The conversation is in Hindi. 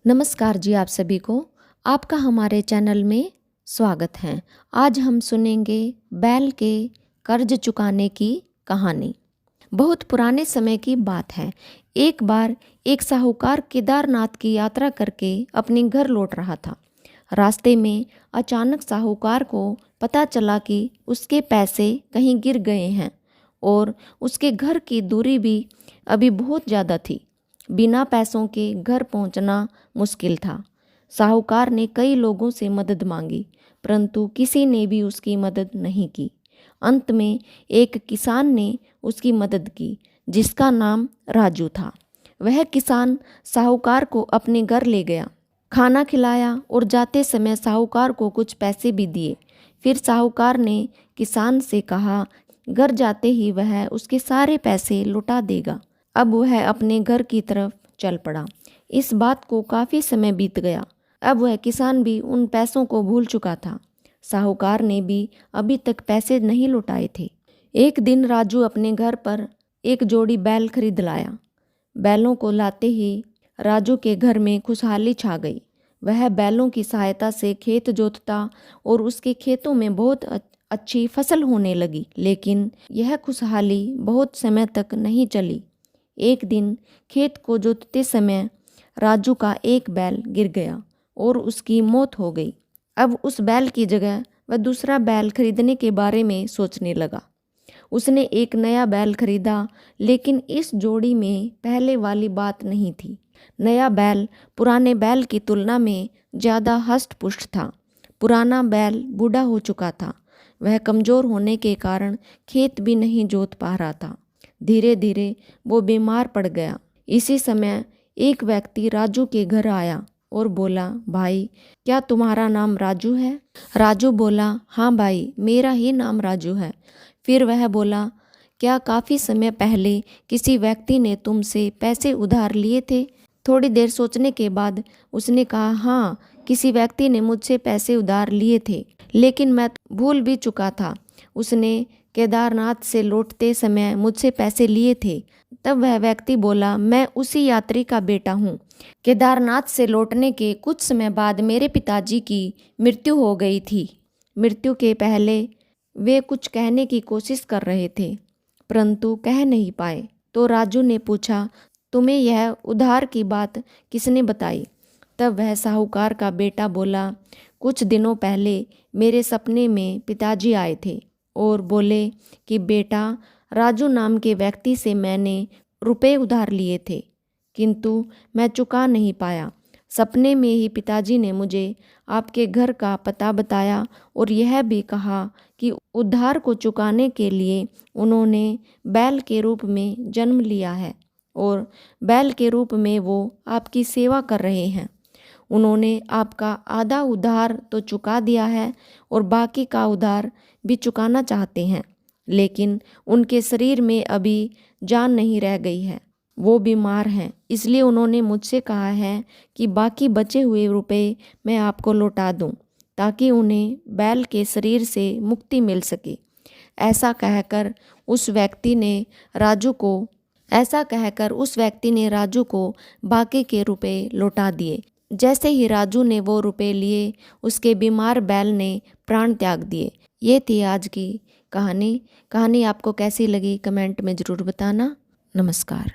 नमस्कार जी, आप सभी को आपका हमारे चैनल में स्वागत है। आज हम सुनेंगे बैल के कर्ज चुकाने की कहानी। बहुत पुराने समय की बात है। एक बार एक साहूकार केदारनाथ की यात्रा करके अपने घर लौट रहा था। रास्ते में अचानक साहूकार को पता चला कि उसके पैसे कहीं गिर गए हैं और उसके घर की दूरी भी अभी बहुत ज़्यादा थी। बिना पैसों के घर पहुंचना मुश्किल था। साहूकार ने कई लोगों से मदद मांगी, परंतु किसी ने भी उसकी मदद नहीं की। अंत में एक किसान ने उसकी मदद की, जिसका नाम राजू था। वह किसान साहूकार को अपने घर ले गया, खाना खिलाया और जाते समय साहूकार को कुछ पैसे भी दिए। फिर साहूकार ने किसान से कहा, घर जाते ही वह उसके सारे पैसे लौटा देगा। अब वह अपने घर की तरफ चल पड़ा। इस बात को काफ़ी समय बीत गया। अब वह किसान भी उन पैसों को भूल चुका था। साहूकार ने भी अभी तक पैसे नहीं लौटाए थे। एक दिन राजू अपने घर पर एक जोड़ी बैल खरीद लाया। बैलों को लाते ही राजू के घर में खुशहाली छा गई। वह बैलों की सहायता से खेत जोतता और उसके खेतों में बहुत अच्छी फसल होने लगी। लेकिन यह खुशहाली बहुत समय तक नहीं चली। एक दिन खेत को जोतते समय राजू का एक बैल गिर गया और उसकी मौत हो गई। अब उस बैल की जगह वह दूसरा बैल खरीदने के बारे में सोचने लगा। उसने एक नया बैल खरीदा, लेकिन इस जोड़ी में पहले वाली बात नहीं थी। नया बैल पुराने बैल की तुलना में ज़्यादा हष्ट-पुष्ट था। पुराना बैल बूढ़ा हो चुका था। वह कमज़ोर होने के कारण खेत भी नहीं जोत पा रहा था। धीरे धीरे वो बीमार पड़ गया। इसी समय एक व्यक्ति राजू के घर आया और बोला, भाई, क्या तुम्हारा नाम राजू है? राजू बोला, हाँ भाई, मेरा ही नाम राजू है। फिर वह बोला, क्या काफ़ी समय पहले किसी व्यक्ति ने तुमसे पैसे उधार लिए थे? थोड़ी देर सोचने के बाद उसने कहा, हाँ, किसी व्यक्ति ने मुझसे पैसे उधार लिए थे, लेकिन मैं भूल भी चुका था। उसने केदारनाथ से लौटते समय मुझसे पैसे लिए थे। तब वह व्यक्ति बोला, मैं उसी यात्री का बेटा हूँ। केदारनाथ से लौटने के कुछ समय बाद मेरे पिताजी की मृत्यु हो गई थी। मृत्यु के पहले वे कुछ कहने की कोशिश कर रहे थे, परंतु कह नहीं पाए। तो राजू ने पूछा, तुम्हें यह उधार की बात किसने बताई? तब वह साहूकार का बेटा बोला, कुछ दिनों पहले मेरे सपने में पिताजी आए थे और बोले कि बेटा, राजू नाम के व्यक्ति से मैंने रुपए उधार लिए थे, किंतु मैं चुका नहीं पाया। सपने में ही पिताजी ने मुझे आपके घर का पता बताया और यह भी कहा कि उधार को चुकाने के लिए उन्होंने बैल के रूप में जन्म लिया है और बैल के रूप में वो आपकी सेवा कर रहे हैं। उन्होंने आपका आधा उधार तो चुका दिया है और बाकी का उधार भी चुकाना चाहते हैं, लेकिन उनके शरीर में अभी जान नहीं रह गई है। वो बीमार हैं, इसलिए उन्होंने मुझसे कहा है कि बाकी बचे हुए रुपए मैं आपको लौटा दूं, ताकि उन्हें बैल के शरीर से मुक्ति मिल सके। ऐसा कहकर उस व्यक्ति ने राजू को बाकी के रुपए लौटा दिए। जैसे ही राजू ने वो रुपए लिए, उसके बीमार बैल ने प्राण त्याग दिए। ये थी आज की कहानी। कहानी आपको कैसी लगी कमेंट में ज़रूर बताना। नमस्कार।